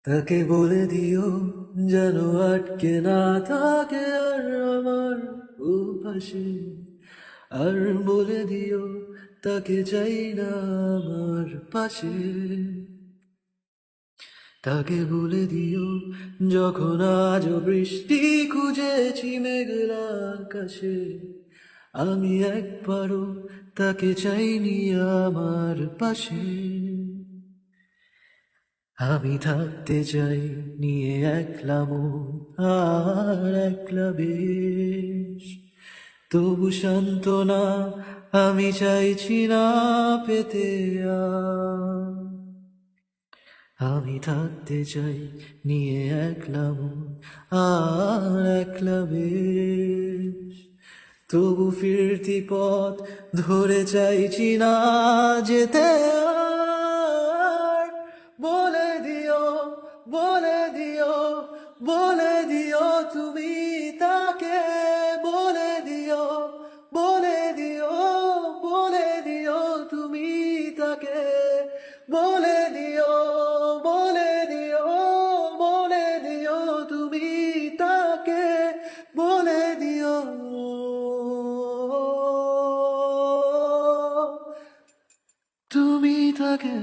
তাকে বলে দিও যেন আটকে না থাকে আর আমার পাশে। আর বলে দিও তাকে চাই না আমার পাশে। তাকে বলে দিও যখন আজ বৃষ্টি খুঁজেছি মেঘলা আকাশে, আমি একবারও তাকে চাইনি আমার পাশে। আমি থাকতে চাই নিয়ে একলা মন আর একলা বেশ, তবু সান্ত্বনা আমি চাইছি না পেতে আর। আমি থাকতে চাই নিয়ে একলা মন আর একলা বেশ, তবু ফিরতি পথ ধরে চাইছি না যেতে আর। বলে দিও, বলে দিও, বলে দিও তুমি তাকে, বলে দিও, বলে দিও, বলে দিও তুমি তাকে, বলে দিও, বলে দিও, বলে দিও তুমি তাকে, বলে দিও তুমি তাকে।